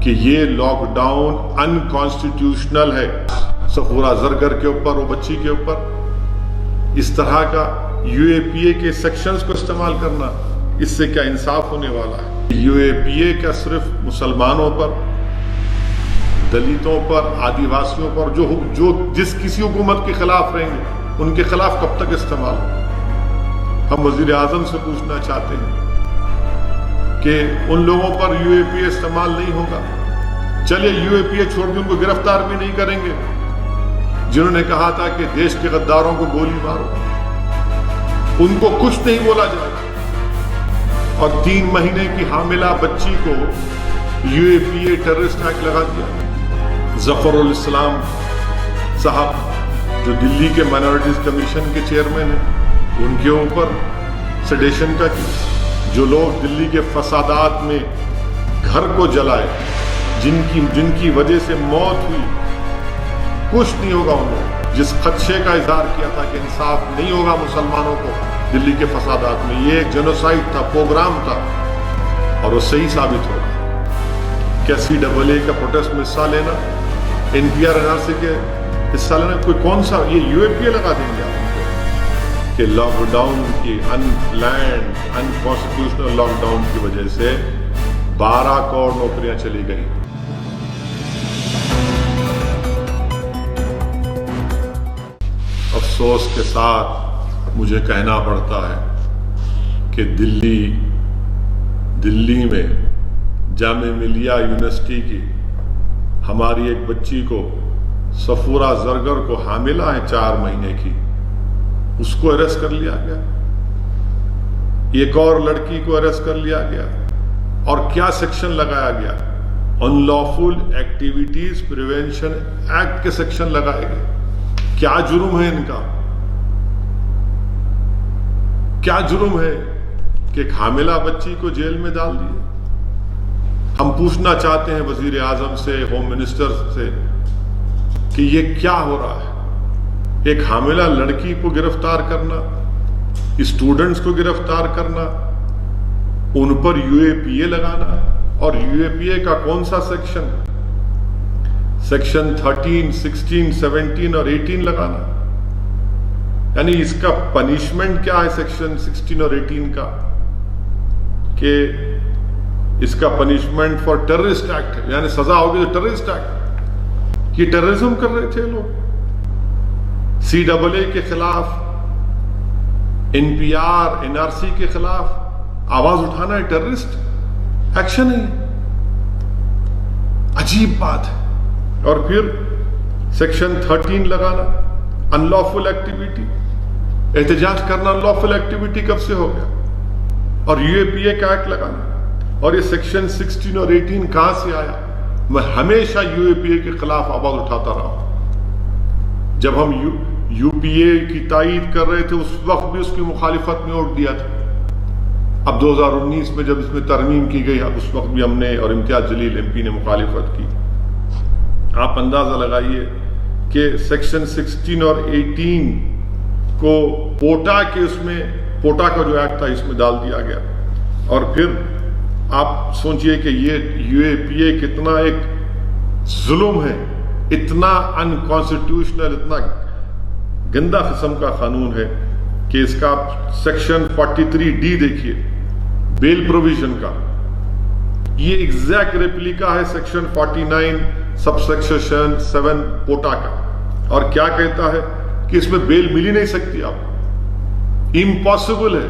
کہ یہ lock down unconstitutional ہے صفورہ زرگر کے اوپر، وہ بچی کے اوپر اس طرح کا یو اے پی اے کے سیکشنز کو استعمال کرنا، اس سے کیا انصاف ہونے والا ہے؟ یو اے پی اے کا صرف مسلمانوں پر، دلتوں پر، آدیواسیوں پر جو جس کسی حکومت کے خلاف رہیں گے ان کے خلاف کب تک استعمال ہو؟ ہم وزیر اعظم سے پوچھنا چاہتے ہیں کہ ان لوگوں پر یو اے پی اے استعمال نہیں ہوگا؟ چلیے یو اے پی اے چھوڑ کے ان کو گرفتار بھی نہیں کریں گے جنہوں نے کہا تھا کہ دیش کے غداروں کو گولی مارو، ان کو کچھ نہیں بولا جائے گا، اور 3 مہینے کی حاملہ بچی کو you a P a terrorist act لگا دیا۔ ظفر الاسلام صاحب جو دلی کے مائنورٹیز کمیشن کے چیئرمین ہیں، ان کے اوپر سیڈیشن کا کیس، جو لوگ دلی کے فسادات میں گھر کو جلائے، جن کی وجہ سے موت ہوئی، کچھ نہیں ہوگا ان لوگ، جس خدشے کا اظہار کیا تھا کہ انصاف نہیں ہوگا مسلمانوں کو دلی کے فسادات میں، یہ ایک جینوسائیڈ تھا، پروگرام تھا، اور وہ صحیح ثابت ہو رہا۔ کیا سی ڈبل اے کا پروٹیسٹ میں حصہ لینا، N P R N R C کے حصہ لینا، کوئی کون سا یہ یو اے پی اے لگا دیں گے آپ کو کہ لاک ڈاؤن کی انپلانڈ انکانسٹیٹیوشنل لاک ڈاؤن کی وجہ سے 12 کروڑ نوکریاں چلی گئی۔ افسوس کے ساتھ مجھے کہنا پڑتا ہے کہ دلی میں جامعہ ملیہ یونیورسٹی کی ہماری ایک بچی کو، صفورہ زرگر کو، حاملہ ہے 4 مہینے کی، اس کو اریسٹ کر لیا گیا، ایک اور لڑکی کو اریسٹ کر لیا گیا، اور کیا سیکشن لگایا گیا؟ ان لافل ایکٹیویٹیز پریونشن ایکٹ کے سیکشن لگائے گئے۔ کیا جرم ہے ان کا؟ کیا جرم ہے کہ ایک حاملہ بچی کو جیل میں ڈال دیے؟ ہم پوچھنا چاہتے ہیں وزیر اعظم سے، ہوم منسٹر سے، کہ یہ کیا ہو رہا ہے؟ ایک حاملہ لڑکی کو گرفتار کرنا، اسٹوڈنٹس کو گرفتار کرنا، ان پر یو اے پی اے لگانا، اور یو اے پی اے کا کون سا سیکشن؟ سیکشن 13، 16، 17 اور 18 لگانا، یعنی اس کا پنشمنٹ کیا ہے سیکشن 16 اور 18 کا؟ کہ اس کا پنشمنٹ فار ٹیررسٹ ایکٹ ہے، یعنی سزا ہوگی تو ٹیررسٹ ایکٹ۔ یہ ٹیررزم کر رہے تھے لوگ، سی ڈبل اے کے خلاف، N P R N R C کے خلاف آواز اٹھانا ہے ٹیررسٹ ایکشن ہے؟ عجیب بات ہے۔ اور پھر سیکشن 13 لگانا، ان لافل ایکٹیویٹی، احتجاج کرنا ان لافل ایکٹیویٹی کب سے ہو گیا؟ اور یو اے پی اے کا ایکٹ لگانا، اور یہ سیکشن 16 اور 18 کہاں سے آیا؟ میں ہمیشہ یو اے پی اے کے خلاف آواز اٹھاتا رہا، جب ہم یو پی اے کی تائید کر رہے تھے اس وقت بھی اس کی مخالفت میں ووٹ دیا تھا۔ اب 2019 میں جب اس میں ترمیم کی گئی، اب اس وقت بھی ہم نے اور امتیاز جلیل ایم پی نے مخالفت کی۔ آپ اندازہ لگائیے کہ سیکشن 16 اور 18 کو پوٹا کے، اس میں پوٹا کا جو ایکٹ تھا اس میں ڈال دیا گیا، اور پھر آپ سوچئے کہ یہ یو اے پی اے کتنا ایک ظلم ہے، اتنا انکانسٹیٹیوشنل، اتنا گندا قسم کا قانون ہے کہ اس کا سیکشن 43D دیکھیے، بیل پروویژن کا، یہ ایگزیکٹ ریپلیکا ہے سیکشن 49 سب سیکشن 7 پوٹا کا، اور کیا کہتا ہے کہ اس میں بیل مل ہی نہیں سکتی آپ، امپاسبل ہے،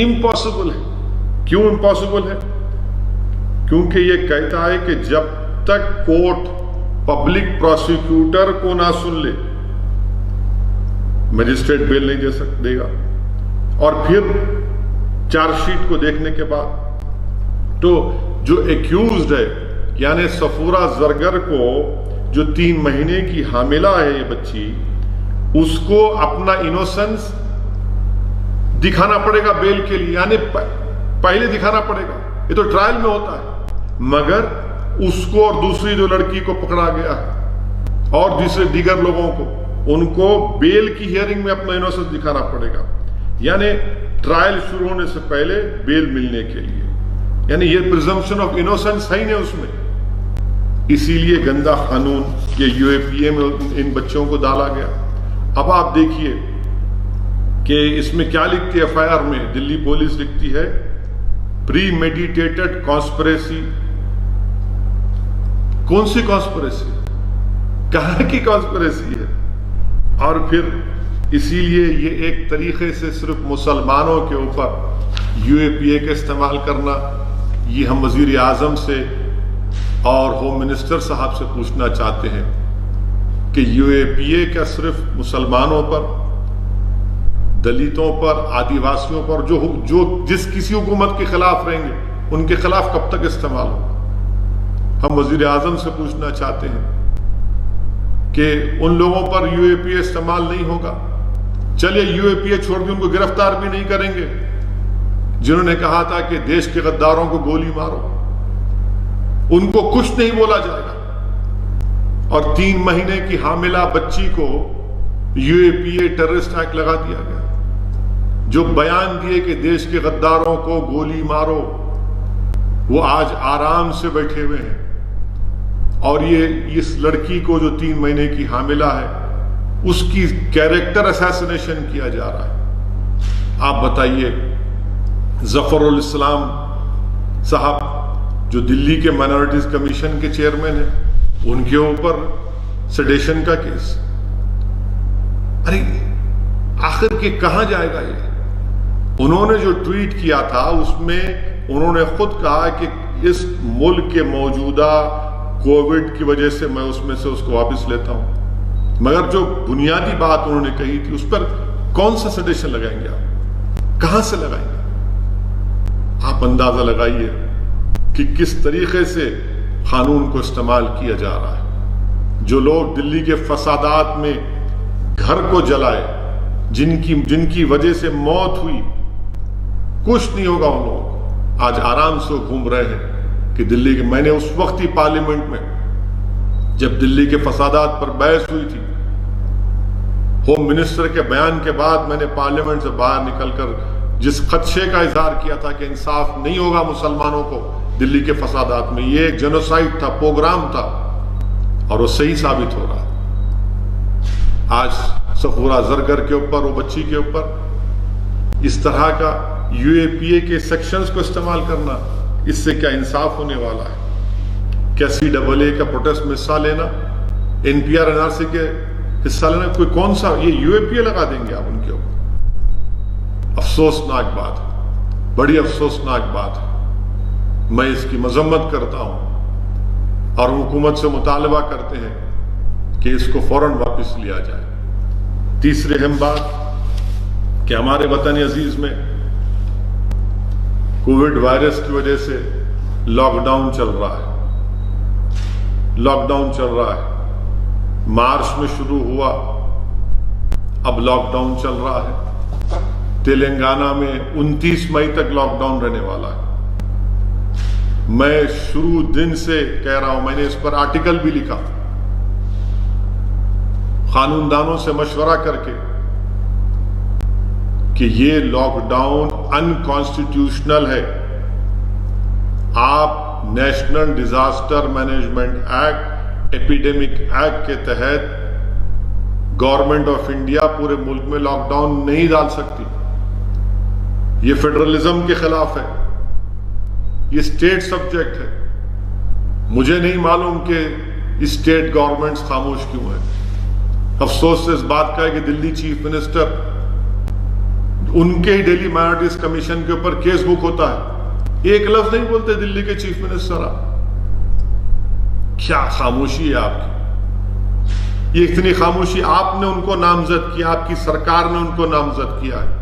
امپاسبل ہے۔ کیوں امپاسبل ہے؟ کیونکہ یہ کہتا ہے کہ جب تک کورٹ پبلک پروسیکیوٹر کو نہ سن لے، مجسٹریٹ بیل نہیں دے گا، اور پھر چارج شیٹ کو دیکھنے کے بعد تو جو ایکیوزڈ ہے، یعنی صفورہ زرگر کو جو 3 مہینے کی حاملہ ہے یہ بچی، اس کو اپنا انوسنس دکھانا پڑے گا بیل کے لیے، یعنی پہلے دکھانا پڑے گا، یہ تو ٹرائل میں ہوتا ہے، مگر اس کو اور دوسری جو لڑکی کو پکڑا گیا ہے اور دیگر لوگوں کو، ان کو بیل کی ہیئرنگ میں اپنا انوسنس دکھانا پڑے گا، یعنی ٹرائل شروع ہونے سے پہلے بیل ملنے کے لیے۔ یعنی یہ پرزمپشن آف انوسنس ہے ہی نہیں اس میں. اسی لیے گندا قانون یہ یو اے پی اے میں ان بچوں کو ڈالا گیا. اب آپ دیکھیے کہ اس میں کیا لکھتی ہے ایف آئی آر میں. دلی پولیس لکھتی ہے پری میڈیٹیٹڈ کانسپریسی. کون سی کانسپریسی؟ کہاں کی کانسپریسی ہے؟ اور پھر اسی لیے یہ ایک طریقے سے صرف مسلمانوں کے اوپر یو اے پی اے کا استعمال کرنا. یہ ہم وزیر اعظم سے اور ہوم منسٹر صاحب سے پوچھنا چاہتے ہیں کہ یو اے پی اے کا صرف مسلمانوں پر، دلتوں پر، آدی واسیوں پر جو جس کسی حکومت کے خلاف رہیں گے ان کے خلاف کب تک استعمال ہوگا؟ ہم وزیر اعظم سے پوچھنا چاہتے ہیں کہ ان لوگوں پر یو اے پی اے استعمال نہیں ہوگا. چلیے یو اے پی اے چھوڑ کے ان کو گرفتار بھی نہیں کریں گے جنہوں نے کہا تھا کہ دیش کے غداروں کو گولی مارو. ان کو کچھ نہیں بولا جائے گا. اور 3 مہینے کی حاملہ بچی کو you a P a terrorist act لگا دیا گیا. جو بیان دیے کہ دیش کے غداروں کو گولی مارو وہ آج آرام سے بیٹھے ہوئے ہیں. اور یہ اس لڑکی کو جو 3 مہینے کی حاملہ ہے اس کی کیریکٹر اسیسینیشن کیا جا رہا ہے. آپ بتائیے ظفر الاسلام صاحب جو دلی کے مائنورٹیز کمیشن کے چیئرمین ہیں ان کے اوپر سیڈیشن کا کیس. ارے آخر کے کہاں جائے گا یہ؟ انہوں نے جو ٹویٹ کیا تھا اس میں انہوں نے خود کہا کہ اس ملک کے موجودہ کووڈ کی وجہ سے میں اس کو واپس لیتا ہوں. مگر جو بنیادی بات انہوں نے کہی تھی اس پر کون سا سیڈیشن لگائیں گے آپ؟ کہاں سے لگائیں گے؟ آپ اندازہ لگائیے کہ کس طریقے سے قانون کو استعمال کیا جا رہا ہے. جو لوگ دلی کے فسادات میں گھر کو جلائے، جن کی وجہ سے موت ہوئی، کچھ نہیں ہوگا ان لوگوں کو. آج آرام سے گھوم رہے ہیں کہ دلی کے. میں نے اس وقت ہی پارلیمنٹ میں جب دلی کے فسادات پر بحث ہوئی تھی، ہوم منسٹر کے بیان کے بعد میں نے پارلیمنٹ سے باہر نکل کر جس خدشے کا اظہار کیا تھا کہ انصاف نہیں ہوگا مسلمانوں کو دلی کے فسادات میں، یہ ایک جنوسائیڈ تھا، پروگرام تھا، اور وہ صحیح ثابت ہو رہا. آج صفورہ زرگر کے اوپر، وہ بچی کے اوپر اس طرح کا یو اے پی اے کے سیکشنز کو استعمال کرنا، اس سے کیا انصاف ہونے والا ہے؟ کیا سی ڈبل اے کا پروٹیسٹ میں حصہ لینا، N P R N R C کے حصہ لینا، کوئی کون سا یہ یو اے پی اے لگا دیں گے آپ ان کے اوپر؟ افسوسناک بات ہے، بڑی افسوسناک بات ہے. میں اس کی مذمت کرتا ہوں اور حکومت سے مطالبہ کرتے ہیں کہ اس کو فوراً واپس لیا جائے. تیسری اہم بات کہ ہمارے وطن عزیز میں کووڈ وائرس کی وجہ سے لاک ڈاؤن چل رہا ہے. لاک ڈاؤن چل رہا ہے. مارچ میں شروع ہوا، اب لاک ڈاؤن چل رہا ہے. تلنگانہ میں 29 مئی تک لاک ڈاؤن رہنے والا ہے. میں شروع دن سے کہہ رہا ہوں، میں نے اس پر آرٹیکل بھی لکھا، قانون دانوں سے مشورہ کر کے، کہ یہ لاک ڈاؤن انکانسٹیٹیوشنل ہے. آپ national disaster management act, epidemic act کے تحت گورنمنٹ آف انڈیا پورے ملک میں لاک ڈاؤن نہیں ڈال سکتی. یہ فیڈرلزم کے خلاف ہے، یہ اسٹیٹ سبجیکٹ ہے. مجھے نہیں معلوم کہ اسٹیٹ گورنمنٹس خاموش کیوں ہیں. افسوس اس بات کا ہے کہ دلی چیف منسٹر، ان کے ہی ڈیلی مائنورٹیز کمیشن کے اوپر کیس بک ہوتا ہے، ایک لفظ نہیں بولتے دلی کے چیف منسٹر. آپ کیا خاموشی ہے آپ کی؟ یہ اتنی خاموشی، آپ نے ان کو نامزد کیا، آپ کی سرکار نے ان کو نامزد کیا ہے.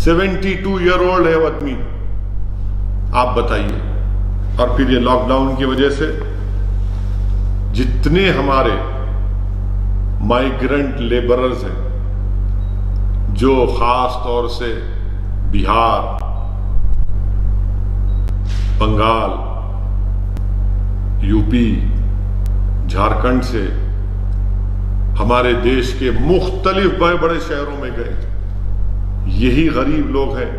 72 ایئر اولڈ ہے وہ آدمی. آپ بتائیے. اور پھر یہ لاک ڈاؤن کی وجہ سے جتنے ہمارے مائیگرنٹ لیبررز ہیں جو خاص طور سے بہار، بنگال، یو پی، جھارکھنڈ سے ہمارے دیش کے مختلف بڑے بڑے شہروں میں گئے، یہی غریب لوگ ہیں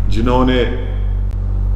جنہوں نے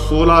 16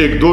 1-2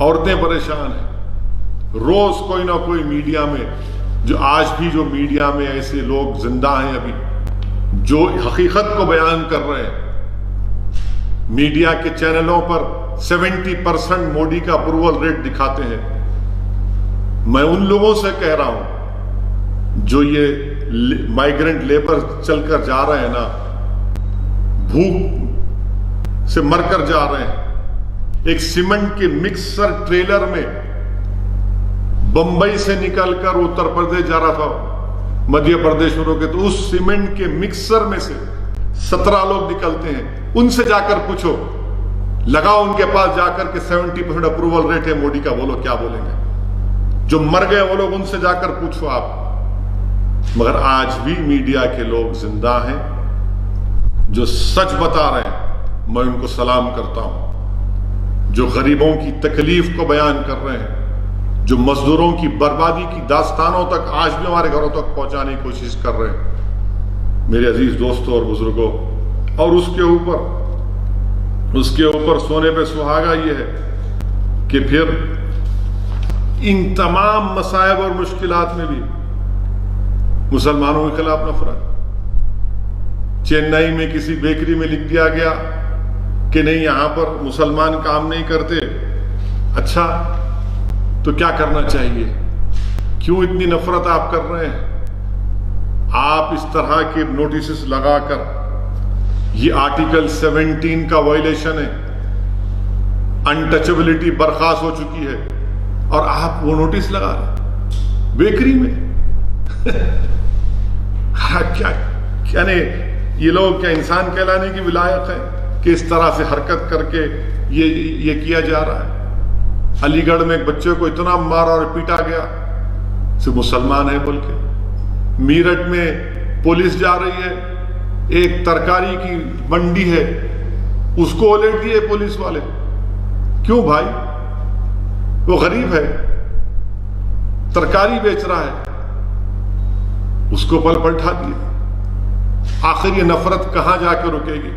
عورتیں پریشان ہیں. روز کوئی نہ کوئی میڈیا میں, جو آج بھی جو میڈیا میں ایسے لوگ زندہ ہیں ابھی جو حقیقت کو بیان کر رہے ہیں. میڈیا کے چینلوں پر 70% مودی کا اپروول ریٹ دکھاتے ہیں. میں ان لوگوں سے کہہ رہا ہوں جو یہ مائیگرنٹ لیبر چل کر جا رہے ہیں نا, بھوک سے مر کر جا رہے ہیں. ایک سیمنٹ کے مکسر ٹریلر میں بمبئی سے نکل کر اتر پردیش جا رہا تھا, مدھیہ پردیش میں روکے تو اس سیمنٹ کے مکسر میں سے 17 لوگ نکلتے ہیں. ان سے جا کر پوچھو, لگاؤ ان کے پاس جا کر کہ 70% اپروول ریٹ ہے مودی کا, بولو کیا بولیں گے. جو مر گئے وہ لوگ, ان سے جا کر پوچھو آپ. مگر آج بھی میڈیا کے لوگ زندہ ہیں جو سچ بتا رہے ہیں, میں ان کو سلام کرتا ہوں. جو غریبوں کی تکلیف کو بیان کر رہے ہیں, جو مزدوروں کی بربادی کی داستانوں تک آج بھی ہمارے گھروں تک پہنچانے کی کوشش کر رہے ہیں. میرے عزیز دوستوں اور بزرگوں, اور اس کے اوپر سونے پہ سہاگا یہ ہے کہ پھر ان تمام مصائب اور مشکلات میں بھی مسلمانوں کے خلاف نفرت. چنئی میں کسی بیکری میں لکھ دیا گیا کہ نہیں یہاں پر مسلمان کام نہیں کرتے. اچھا, تو کیا کرنا چاہیے؟ کیوں اتنی نفرت آپ کر رہے ہیں؟ آپ اس طرح کے نوٹسز لگا کر, یہ آرٹیکل 17 کا وائلیشن ہے, انٹچبلٹی برخاست ہو چکی ہے, اور آپ وہ نوٹس لگا رہے بیکری میں. کیا یہ لوگ کیا انسان کہلانے کی ولایت ہے کہ اس طرح سے حرکت کر کے یہ کیا جا رہا ہے؟ علی گڑھ میں ایک بچے کو اتنا مارا اور پیٹا گیا, صرف مسلمان ہے بول کے. میرٹھ میں پولیس جا رہی ہے, ایک ترکاری کی منڈی ہے, اس کو الٹ دیے پولیس والے. کیوں بھائی؟ وہ غریب ہے, ترکاری بیچ رہا ہے, اس کو پلٹا دیا. آخر یہ نفرت کہاں جا کے رکے گی؟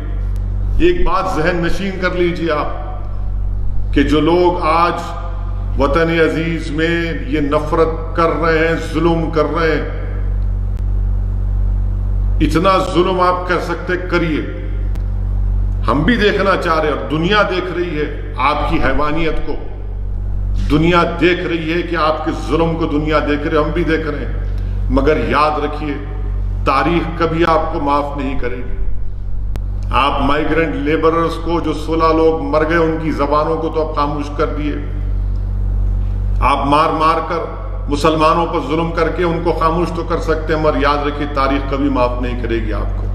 ایک بات ذہن نشین کر لیجیے آپ کہ جو لوگ آج وطن عزیز میں یہ نفرت کر رہے ہیں, ظلم کر رہے ہیں, اتنا ظلم آپ کر سکتے کریے. ہم بھی دیکھنا چاہ رہے ہیں, اور دنیا دیکھ رہی ہے آپ کی حیوانیت کو. دنیا دیکھ رہی ہے کہ آپ کے ظلم کو دنیا دیکھ رہے, ہم بھی دیکھ رہے ہیں. مگر یاد رکھیے, تاریخ کبھی آپ کو معاف نہیں کرے گی. آپ مائیگرنٹ لیبررز کو, جو 16 لوگ مر گئے, ان کی زبانوں کو تو آپ خاموش کر دیے. آپ مار مار کر مسلمانوں پر ظلم کر کے ان کو خاموش تو کر سکتے ہیں, مگر یاد رکھیے تاریخ کبھی معاف نہیں کرے گی آپ کو.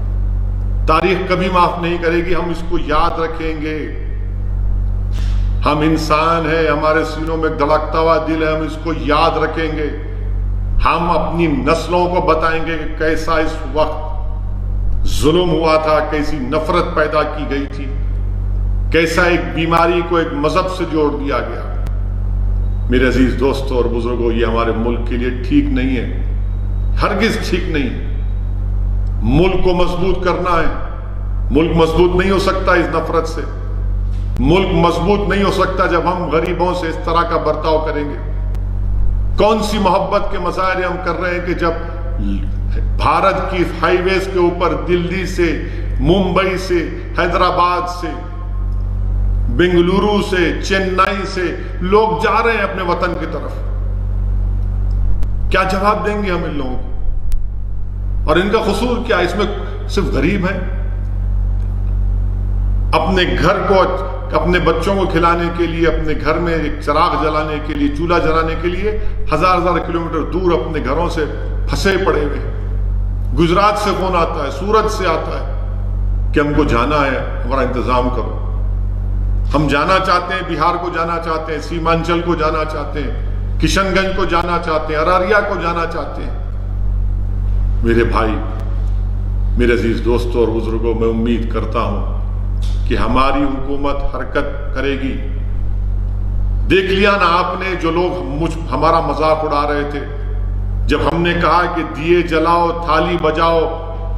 تاریخ کبھی معاف نہیں کرے گی. ہم اس کو یاد رکھیں گے. ہم انسان ہیں, ہمارے سینوں میں ایک دھڑکتا ہوا دل ہے, ہم اس کو یاد رکھیں گے. ہم اپنی نسلوں کو بتائیں گے کہ کیسا اس وقت ظلم ہوا تھا, کیسی نفرت پیدا کی گئی تھی, کیسا ایک بیماری کو ایک مذہب سے جوڑ دیا گیا. میرے عزیز دوستوں اور بزرگوں, یہ ہمارے ملک کے لیے ٹھیک نہیں ہے, ہرگز ٹھیک نہیں. ملک کو مضبوط کرنا ہے. ملک مضبوط نہیں ہو سکتا اس نفرت سے. ملک مضبوط نہیں ہو سکتا جب ہم غریبوں سے اس طرح کا برتاؤ کریں گے. کون سی محبت کے مظاہرے ہم کر رہے ہیں کہ جب بھارت کی ہائی ویز کے اوپر دلی سے, ممبئی سے, حیدرآباد سے, بنگلورو سے, چنئی سے لوگ جا رہے ہیں اپنے وطن کی طرف. کیا جواب دیں گے ہم ان لوگوں کو؟ اور ان کا قصور کیا؟ اس میں صرف غریب ہیں. اپنے گھر کو, اپنے بچوں کو کھلانے کے لیے, اپنے گھر میں ایک چراغ جلانے کے لیے, چولہا جلانے کے لیے ہزار کلومیٹر دور اپنے گھروں سے پھنسے پڑے ہوئے. گجرات سے فون آتا ہے, سورت سے آتا ہے کہ ہم کو جانا ہے, ہمارا انتظام کرو. ہم جانا چاہتے ہیں, بہار کو جانا چاہتے ہیں, سیمانچل کو جانا چاہتے ہیں, کشن گنج کو جانا چاہتے ہیں, اراریا کو جانا چاہتے ہیں. میرے بھائی, میرے عزیز دوستوں اور بزرگوں, میں امید کرتا ہوں کہ ہماری حکومت حرکت کرے گی. دیکھ لیا نا آپ نے, جو لوگ ہمارا مذاق اڑا رہے تھے جب ہم نے کہا کہ دیے جلاؤ, تھالی بجاؤ,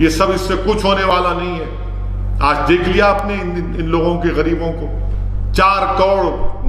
یہ سب اس سے کچھ ہونے والا نہیں ہے. آج دیکھ لیا آپ نے ان لوگوں کے, غریبوں کو. 4 کروڑ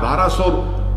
1200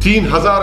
3,000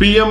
PM